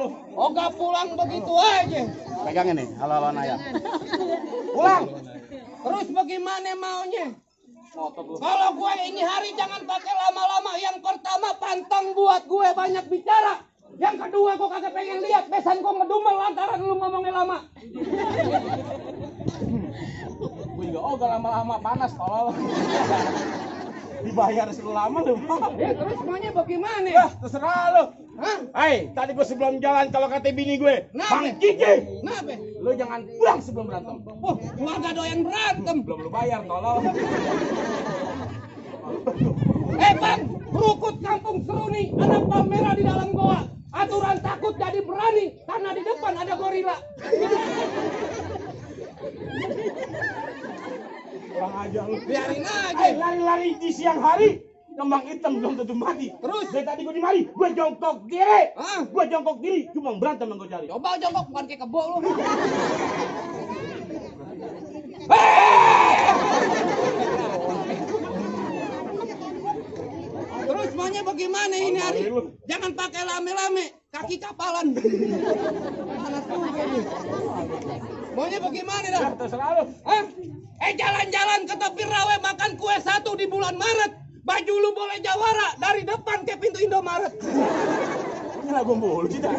lu. Oga pulang begitu aja. Pegangin nih, halo-halo ayah. Pulang. Terus bagaimana maunya? Ngotot lu. Kalau gue ini hari jangan pakai lama-lama. Yang pertama pantang buat gue banyak bicara. Yang kedua gue kagak pengen lihat besan gue ngedumel lantaran lu ngomongnya lama. Gue juga gak lama-lama panas tolol. Dibayar selama lu. Ya terus maunya bagaimana? Ya, terserah lu. Hah? Hai, tadi gue sebelum jalan kalau kata bini gue, Kenapa? Bang Kiki, Kenapa? lu jangan pulang sebelum berantem. Wah, keluarga doyan berantem. Belum lu bayar, tolong. Bang, rukut kampung Seruni, anak palmera di dalam goa. Aturan takut jadi berani, karena di depan ada gorila. Kurang aja lu. Biarin aja. Hai, lari-lari di siang hari, kembang hitam belum tentu mati. Terus? Dari tadi gue di mari, gue jongkok diri. Hah? Gue jongkok diri, cuma berantem yang gue cari. Coba jongkok, bukan kayak kebo lu. Terus maunya bagaimana ini hari? Jangan pakai lame-lame, kaki kapalan. Panas juga nih. Maunya bagaimana dah? Ya, terserah lu. Hah? Jalan-jalan ke tepi rawe makan kue 1 di bulan Maret. Baju lu boleh jawara dari depan ke pintu Indomaret. Ini lagu mulu sih dah.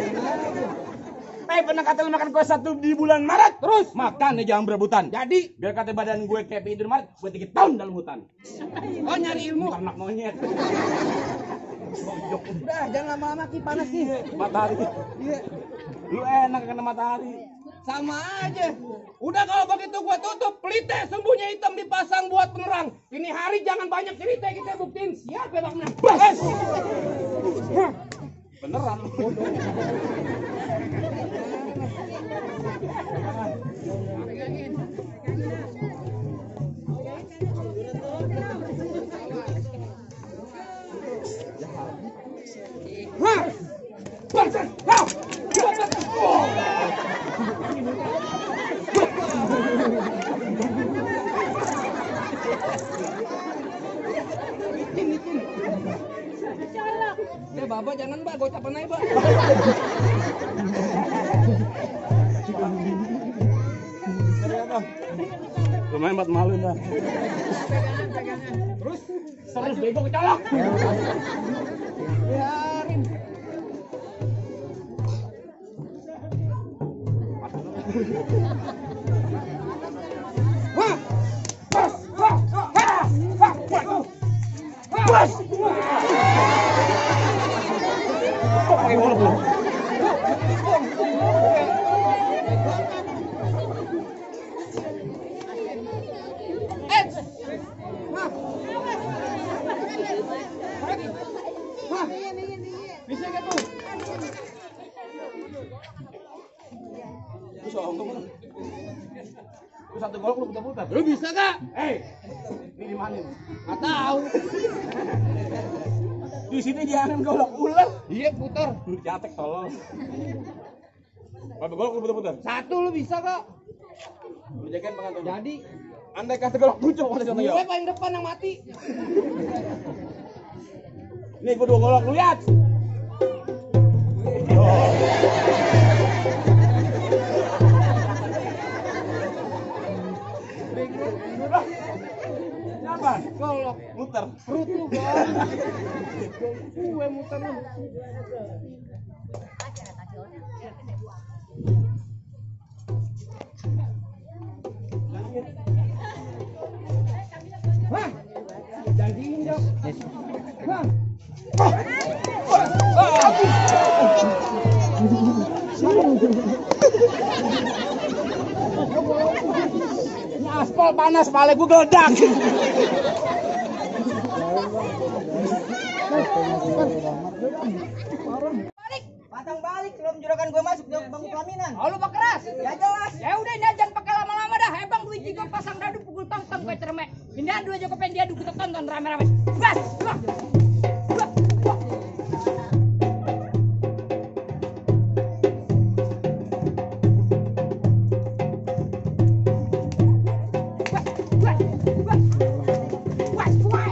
Pernah kata lu makan kue 1 di bulan Maret. Terus makan ya jangan berebutan. Jadi, Biar kata badan gue kayak pintu Maret, gue 3 tahun dalam hutan. oh nyari ilmu. Ternak monyet. Udah, jangan lama-lama ki panas nih. Matahari. Iya. Lu enak kena matahari. Sama aja. Udah kalau begitu gua tutup, pelite sumbunya hitam dipasang buat penerang. Ini hari jangan banyak cerita, kita buktiin siapa yang menang. Bas! Beneran lu. Hah? Bangsa! Hah? Licin. Bapak jangan mbak, gocapan aja mbak. Lumayan buat malu dah. Terus Serius bego kecolok. biarin. Wah! Bas! Wah! Wah! Wah! Bas! Pakai golok lu. Bisa gak tuh? Lu soal ngomong. Lu 1 golok lu putar-putar. Lu bisa gak? Ini di mana? Gak tahu. Di sini jangan golok ular. Iya putar. Lu jatek tolong. Berapa golok lu putar-putar? 1 lu bisa gak? Lu jagain pengantin. Jadi Andai kata golok muncul pada contoh gue ya. paling depan yang mati. Nih gua 2 golok lu lihat. Kenapa? Golok Muter. perut lu gak? Gue muter lu. Hah? Janjiin dong. Hah? Ini aspal panas, kepala gua geledak. Balik. Pantang balik sebelum juragan gue masuk ke bangku pelaminan. Oh, lu keras. Ya jelas. Ya udah ini jangan pakai lama-lama dah. Bang duit juga pasang dadu pukul tong-tong kayak cermek. Ini adu aja kepen diadu kita tonton rame-rame. Bas. Wah. Wah. Wah. Wah. Wah. Wah. Wah.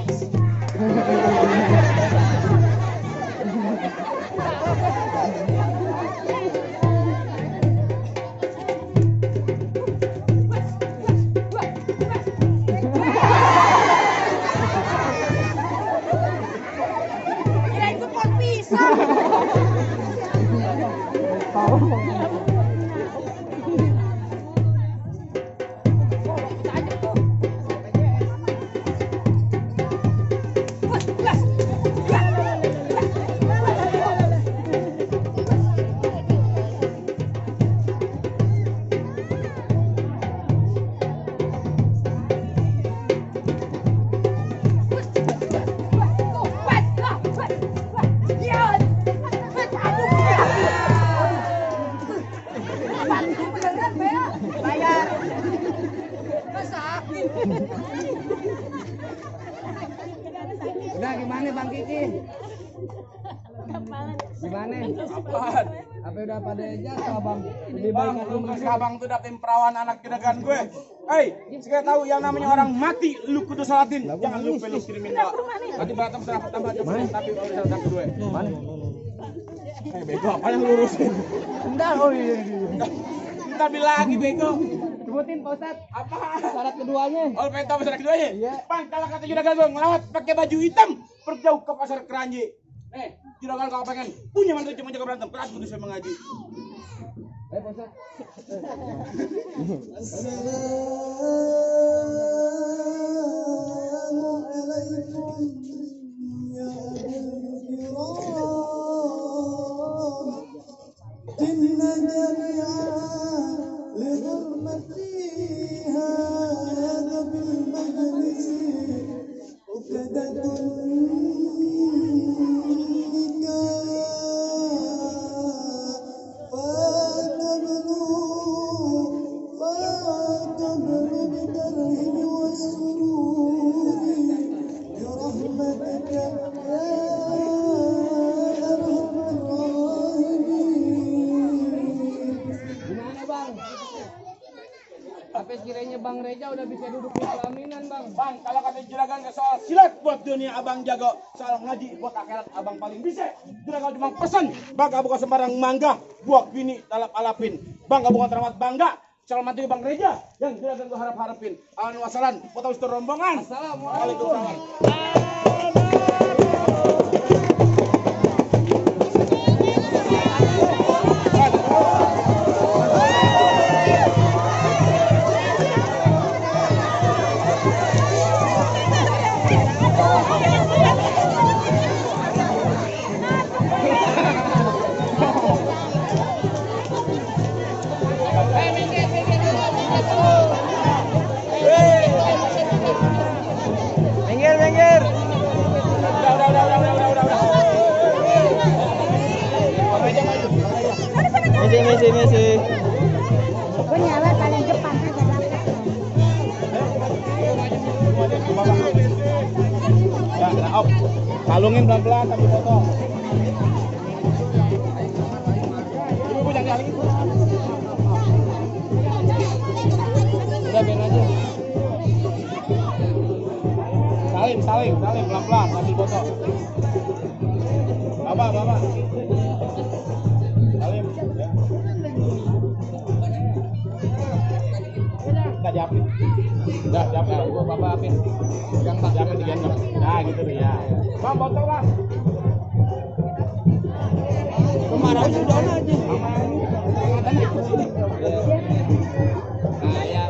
Udah gimana Bang Kiki? Gimana? Apaan? Apa udah pada jasa Bang? Lebih Bang, baik lu kasih abang tuh dapetin perawan anak juragan gue. Hei, saya tahu yang namanya orang mati, lu kudu salatin. Jangan lupa lu kirimin doa. Nanti berantem serap tambah coba tapi kalau udah datang gue. mana? Bego apa yang lurusin? Bentar, oh iya. Kita bilang lagi bego. Sebutin Pak Ustadz, Apa? syarat keduanya. Oh, pengen tahu pasar keduanya? Iya. Bang, kalau kata juragan gue ngelawat pakai baju hitam, perjauh ke pasar Keranji. Juragan kalau pengen punya mantu cuma jaga berantem, keras kudu saya mengaji. Pak Ustadz. Assalamualaikum ya kiram inna jami'a li hurmati hadha bil majlis uqadatun Gimana Bang? Apa sekiranya Bang Reja udah bisa duduk di pelaminan Bang? Bang, kalau kata juragan ke soal silat buat dunia abang jago, soal ngaji buat akhirat abang paling bisa. Juragan cuma pesan, bang gak bukan sembarang mangga, buat bini talap alapin. Bang gak bukan teramat bangga, calon mantu Bang Reja yang juragan gua harap-harapin. Alhamdulillah wassalam, potong setor rombongan. Assalamualaikum. Minggir. Misi. Gue nyala paling depan aja dapat. Ya, nah, op. Kalungin pelan-pelan tapi potong. Ibu jangan dialingin. Udah ben aja. Saling pelan-pelan sambil potong. Bapak. Salim ya. Kita japin. Udah, japin. Gua Bapak apin. Pegang Pak. Jangan digendong. Nah, gitu tuh ya. Bang, potong, Bang. Kemarin udah aja. Nah, ya.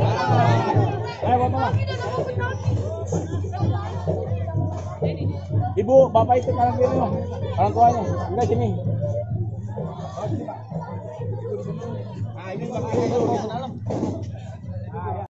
Potong, Bang. Ibu, bapak itu kanan kiri, Bang. Orang tuanya. Enggak sini. Oh, sini, Pak. Nah, ini Bang. Ke dalam.